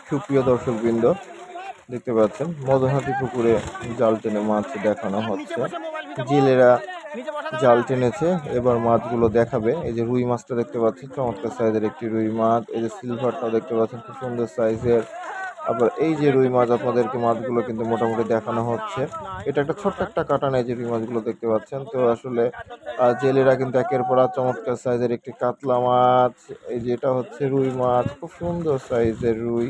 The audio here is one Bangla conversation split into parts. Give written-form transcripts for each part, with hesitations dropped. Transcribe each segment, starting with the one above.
সুপ্রিয় দর্শকবৃন্দ, দেখতে পাচ্ছেন মদনহাটি পুকুরে জাল টেনে মাছ দেখানো হচ্ছে। জেলেরা জাল টেনেছে, এবার মাছগুলো দেখাবে। এই যে রুই মাছটা দেখতে পাচ্ছেন, চমৎকার সাইজের একটি রুই মাছ। এই যে সিলভারটা দেখতে পাচ্ছেন, খুব সুন্দর সাইজের। আবার এই যে রুই মাছ, আপনাদেরকে মাছগুলো কিন্তু মোটামুটি দেখানো হচ্ছে। এটা একটা ছোট্ট একটা কাটা নেই, যে রুই মাছগুলো দেখতে পাচ্ছেন। তো আসলে জেলেরা কিন্তু একের পর এক চমৎকার সাইজের একটি কাতলা মাছ, এই যে এটা হচ্ছে রুই মাছ, খুব সুন্দর সাইজের রুই।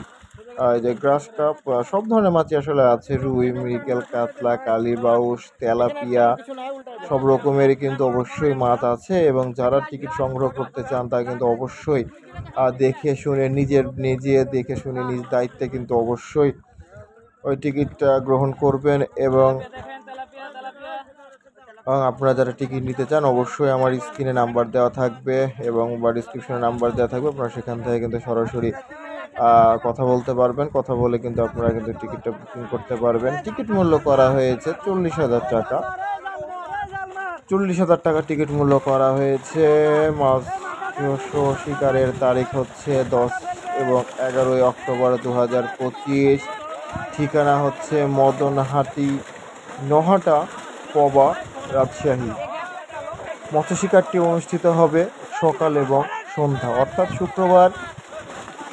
এই যে গ্রাস কাপ, সব ধরনের মাছই আসলে আছে। রুই, মৃগেল, কাতলা, কালীবাউস, তেলাপিয়া, সব রকমেরই কিন্তু অবশ্যই মাছ আছে। এবং যারা টিকিট সংগ্রহ করতে চান তারা কিন্তু অবশ্যই দেখে শুনে নিজে দেখে শুনে নিজ দায়িত্বে কিন্তু অবশ্যই ওই টিকিটটা গ্রহণ করবেন। এবং আপনারা যারা টিকিট নিতে চান অবশ্যই আমার স্ক্রিনে নাম্বার দেওয়া থাকবে এবং বা ডিসক্রিপশনে নাম্বার দেওয়া থাকবে। আপনারা সেখান থেকে কিন্তু সরাসরি কথা বলতে পারবেন। কথা বলে কিন্তু আপনারা কিন্তু টিকিটটা বুকিং করতে পারবেন। টিকিট মূল্য করা হয়েছে 40,000 টাকা। 40,000 টাকা টিকিট মূল্য করা হয়েছে। মাছ শিকারের তারিখ হচ্ছে 10 এবং 11 অক্টোবর 2025। ঠিকানা হচ্ছে মদনহাটি, নহাটা, পবা, রাজশাহী। মৎস্য শিকারটি অনুষ্ঠিত হবে সকাল এবং সন্ধ্যা, অর্থাৎ শুক্রবার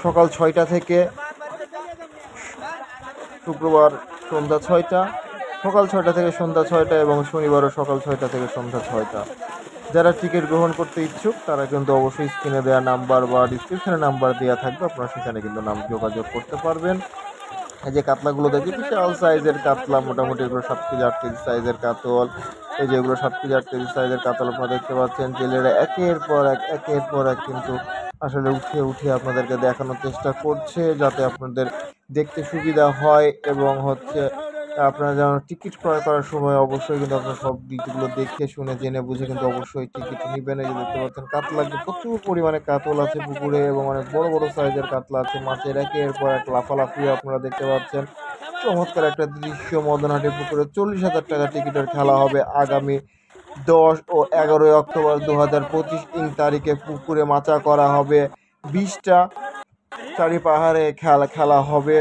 সকাল 6টা থেকে শুক্রবার সন্ধ্যা 6টা, সকাল 6টা থেকে সন্ধ্যা 6টা এবং শনিবারও সকাল 6টা থেকে সন্ধ্যা 6টা। যারা টিকিট গ্রহণ করতে ইচ্ছুক তারা কিন্তু অবশ্যই স্ক্রিনে দেওয়া নাম্বার বা ডিসক্রিপশনে নাম্বার দেওয়া থাকবে, আপনারা সেখানে কিন্তু যোগাযোগ করতে পারবেন। এই যে কাতলাগুলো দেখি, বিশাল সাইজের কাতলা, মোটামুটি এগুলো 7 কেজি 8 কেজি সাইজের কাতল। এই যে এগুলো 7 কেজি 8 কেজি সাইজের কাতল আপনারা দেখতে পাচ্ছেন। জেলেরা একের পর এক কিন্তু আসলে উঠে আপনাদেরকে দেখানোর চেষ্টা করছে, যাতে আপনাদের দেখতে সুবিধা হয়। এবং হচ্ছে আপনারা যেন টিকিট ক্রয় করার সময় অবশ্যই কিন্তু আপনারা সব দিকগুলো দেখে শুনে জেনে বুঝে কিন্তু অবশ্যই টিকিট নেবেন। এই যে দেখতে পাচ্ছেন কাতলা, প্রচুর পরিমাণে কাতল আছে পুকুরে এবং অনেক বড় বড় সাইজের কাতলা আছে। মাছের একের পর এক লাফালাফি আপনারা দেখতে পাচ্ছেন। চমৎকার একটা দৃশ্য। মদনহাটি পুকুরে 40,000 টাকা টিকিটের খেলা হবে আগামী 10 ও 11 অক্টোবর 2025 তারিখে পুকুরে মাচা করা হবে। 20টা চারি পাহাড়ে খেলা হবে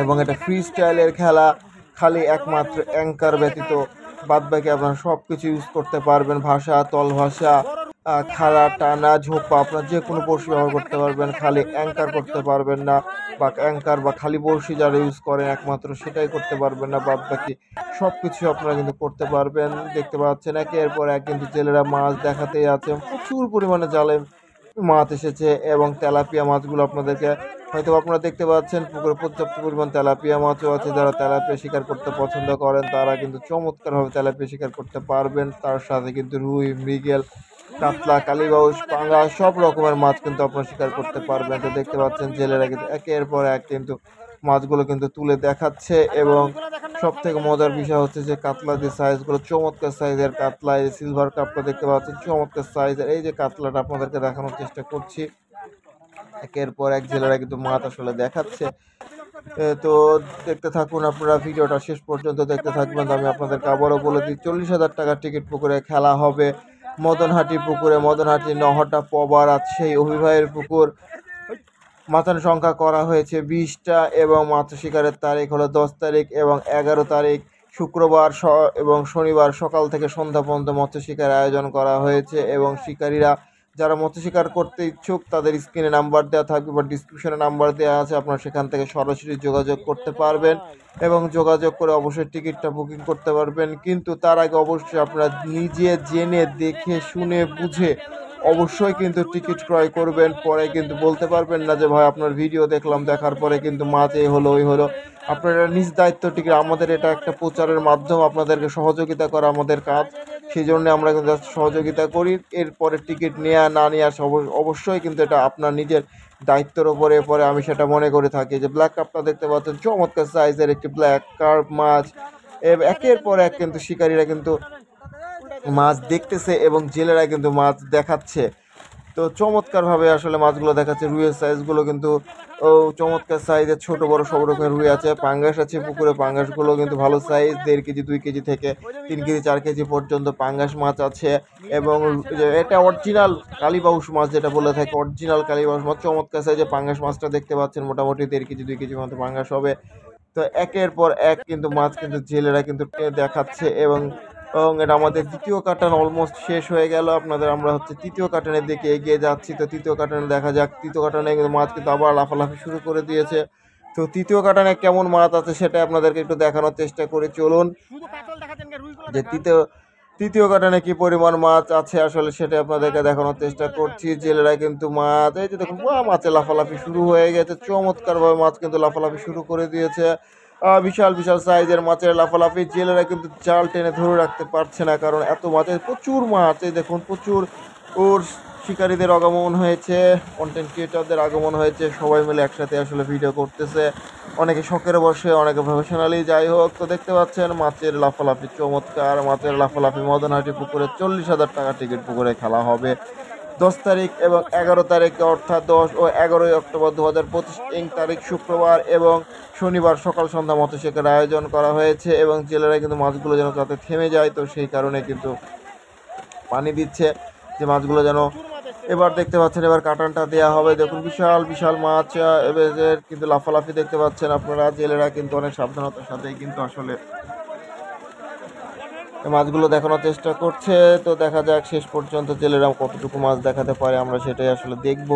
এবং এটা ফ্রি স্টাইলের খেলা। খালি একমাত্র অ্যাঙ্কার ব্যতীত বাদবাকি আপনারা সব কিছু ইউজ করতে পারবেন। ভাষা, তল ভাষা, খাড়া, টানা, ঝোপা, আপনার যে কোনো বড়শি ব্যবহার করতে পারবেন। খালি অ্যাঙ্কার করতে পারবেন না, বা অ্যাঙ্কার বা খালি বড়শি যারা ইউজ করেন একমাত্র সেটাই করতে পারবেন না। বাদবাকি সব কিছু আপনারা কিন্তু করতে পারবেন। দেখতে পাচ্ছেন একের পর এক কিন্তু জেলেরা মাছ দেখাতেই আছে। প্রচুর পরিমাণে জালে মাছ এসেছে এবং তেলাপিয়া মাছগুলো আপনাদেরকে হয়তো আপনারা দেখতে পাচ্ছেন পুকুরে পর্যাপ্ত পরিমাণ তেলাপিয়া মাছও আছে। যারা তেলাপিয়া শিকার করতে পছন্দ করেন তারা কিন্তু চমৎকারভাবে তেলাপিয়া শিকার করতে পারবেন। তার সাথে কিন্তু রুই, মৃগেল, কাতলা, কালীবাউস, পাঙ্গাস সব রকমের মাছ কিন্তু আপনারা শিকার করতে পারবেন। তো দেখতে পাচ্ছেন জেলেরা কিন্তু একের পর এক কিন্তু মাছগুলো কিন্তু তুলে দেখাচ্ছে। এবং সব থেকে মজার বিষয় হচ্ছে যে কাতলা যে সাইজগুলো, চমৎকার সাইজের কাতলা। এই সিলভার কাপটা দেখতে পাচ্ছেন, চমৎকার সাইজের। এই যে কাতলাটা আপনাদেরকে দেখানোর চেষ্টা করছি, একের পর এক জেলেরা কিন্তু মাছ আসলে দেখাচ্ছে। তো দেখতে থাকুন আপনারা, ভিডিওটা শেষ পর্যন্ত দেখতে থাকবেন। আমি আপনাদেরকে আবারও বলে দিই, 40,000 টাকার টিকিট পুকুরে খেলা হবে মদনহাটি পুকুরে। মদনহাটি, নহাটা, পবা, রাজশাহী অভিভায়ের পুকুর। মাছের সংখ্যা করা হয়েছে 20টা এবং মাছ শিকারের তারিখ হলো 10 তারিখ এবং 11 তারিখ শুক্রবার এবং শনিবার সকাল থেকে সন্ধ্যা পর্যন্ত মৎস্য শিকার আয়োজন করা হয়েছে। এবং শিকারীরা যারা মৎস্য শিকার করতে ইচ্ছুক তাদের স্ক্রিনে নাম্বার দেওয়া থাকবে বা ডিসক্রিপশনে নাম্বার দেওয়া আছে, আপনারা সেখান থেকে সরাসরি যোগাযোগ করতে পারবেন এবং যোগাযোগ করে অবশ্যই টিকিটটা বুকিং করতে পারবেন। কিন্তু তার আগে অবশ্যই আপনারা নিজে জেনে দেখে শুনে বুঝে অবশ্যই কিন্তু টিকিট ক্রয় করবেন। পরে কিন্তু বলতে পারবেন না যে ভাই আপনার ভিডিও দেখলাম, দেখার পরে কিন্তু মাছ এই হলো ওই হলো। আপনারা নিজ দায়িত্ব টিকিট, আমাদের এটা একটা প্রচারের মাধ্যম, আপনাদেরকে সহযোগিতা করা আমাদের কাজ, সেই জন্য আমরা কিন্তু সহযোগিতা করি। এরপরে টিকিট নেওয়া না নেওয়া অবশ্যই কিন্তু এটা আপনার নিজের দায়িত্বের ওপরে পরে, আমি সেটা মনে করে থাকি। যে ব্ল্যাক কাপটা দেখতে পাচ্ছেন, চমৎকার সাইজের একটি ব্ল্যাক কার্প মাছ। একের পর এক কিন্তু শিকারীরা কিন্তু মাছ দেখতেছে এবং জেলেরা কিন্তু মাছ দেখাচ্ছে। তো চমৎকারভাবে আসলে মাছগুলো দেখাচ্ছে। রুইয়ের সাইজগুলো কিন্তু চমৎকার সাইজের, ছোট বড় সব রকমের রুই আছে, পাঙ্গাস আছে পুকুরে। পাঙ্গাসগুলো কিন্তু ভালো সাইজ, 1.5 কেজি 2 কেজি থেকে 3 কেজি 4 কেজি পর্যন্ত পাঙ্গাস মাছ আছে। এবং এটা অরিজিনাল কালীবাউস মাছ যেটা বলে থাকে, অরিজিনাল কালীবাউস মাছ। চমৎকার সাইজে পাঙ্গাস মাছটা দেখতে পাচ্ছেন, মোটামুটি 1.5 কেজি 2 কেজি মতো পাঙ্গাস হবে। তো একের পর এক কিন্তু মাছ কিন্তু জেলেরা কিন্তু দেখাচ্ছে। এবং এটা আমাদের দ্বিতীয় কাটান অলমোস্ট শেষ হয়ে গেল। আমরা হচ্ছে তৃতীয় কাটানের দিকে এগিয়ে যাচ্ছি। তো তৃতীয় কাটানে দেখা যাক। তৃতীয় কাটানে কিন্তু মাছ কিন্তু আবার লাফালাফি শুরু করে দিয়েছে। তো তৃতীয় কাটানে কেমন মাছ আছে সেটা আপনাদেরকে একটু দেখানোর চেষ্টা করি, চলুন। যে তৃতীয় কাটানে কি পরিমাণ মাছ আছে আসলে সেটা আপনাদেরকে দেখানোর চেষ্টা করছি। জেলেরা কিন্তু মাছ, এই যে দেখুন, মাছে লাফালাফি শুরু হয়ে গেছে। চমৎকারভাবে মাছ কিন্তু লাফালাফি শুরু করে দিয়েছে। বিশাল বিশাল সাইজের মাছের লাফালাফি। জেলেরা কিন্তু জাল টেনে ধরে রাখতে পারছে না, কারণ এত মাছের, প্রচুর মাছ। এই দেখুন, প্রচুর শিকারীদের আগমন হয়েছে, কন্টেন্ট ক্রিয়েটরদের আগমন হয়েছে। সবাই মিলে একসাথে আসলে ভিডিও করতেছে, অনেকে শখের বসে, অনেকে প্রফেশনালি। যাই হোক, তো দেখতে পাচ্ছেন মাছের লাফালাফি চমৎকার। মাছের লাফালাফি মদনহাটি পুকুরে 40,000 টাকা টিকিট পুকুরে খেলা হবে 10 তারিখ এবং 11 তারিখে, অর্থাৎ 10 ও 11 অক্টোবর 2025 তারিখ শুক্রবার এবং শনিবার সকাল সন্ধ্যা মৎস্যশেখের আয়োজন করা হয়েছে। এবং জেলেরা কিন্তু মাছগুলো যেন যাতে থেমে যায়, তো সেই কারণে কিন্তু পানি দিচ্ছে যে মাছগুলো যেন। এবার দেখতে পাচ্ছেন, এবার কাটানটা দেওয়া হবে। দেখুন, বিশাল বিশাল মাছ এবার কিন্তু লাফালাফি দেখতে পাচ্ছেন আপনারা। জেলেরা কিন্তু অনেক সাবধানতার সাথেই কিন্তু আসলে মাছগুলো দেখানোর চেষ্টা করছে। তো দেখা যাক শেষ পর্যন্ত জেলেরা কতটুকু মাছ দেখাতে পারে, আমরা সেটাই আসলে দেখব।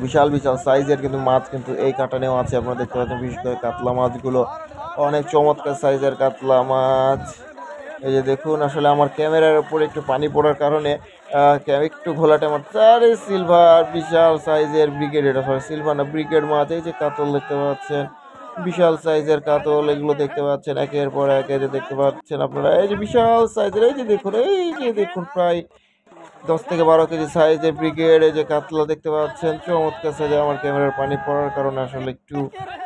বিশাল বিশাল সাইজের কিন্তু মাছ কিন্তু এই কাটানেও আছে, আপনারা দেখতে পাচ্ছেন। বিশেষ করে কাতলা মাছগুলো অনেক চমৎকার সাইজের কাতলা মাছ। এই যে দেখুন, আসলে আমার ক্যামেরার উপরে একটু পানি পড়ার কারণে একটু ঘোলাটে মাছ। আরে সিলভার, বিশাল সাইজের ব্রিগেড, এটা সরি সিলভার না, ব্রিগেড মাছ। এই যে কাতল দেখতে পাচ্ছেন, বিশাল সাইজের কাতল, এগুলো দেখতে পাচ্ছেন একের পর এক। এই যে দেখতে পাচ্ছেন আপনারা, এই যে বিশাল সাইজের, এই যে দেখুন প্রায় 10 থেকে 12 কেজি সাইজের ব্রিগেড। এই যে কাতলা দেখতে পাচ্ছেন, চমৎকার সাইজে। আমার ক্যামেরার পানি পড়ার কারণে আসলে একটু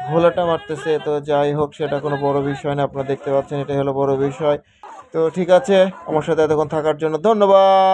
ঘোলাটা মারতেছে। তো যাই হোক, সেটা কোনো বড় বিষয় না, আপনারা দেখতে পাচ্ছেন, এটাই হলো বড় বিষয়। তো ঠিক আছে, আমার সাথে এতক্ষণ থাকার জন্য ধন্যবাদ।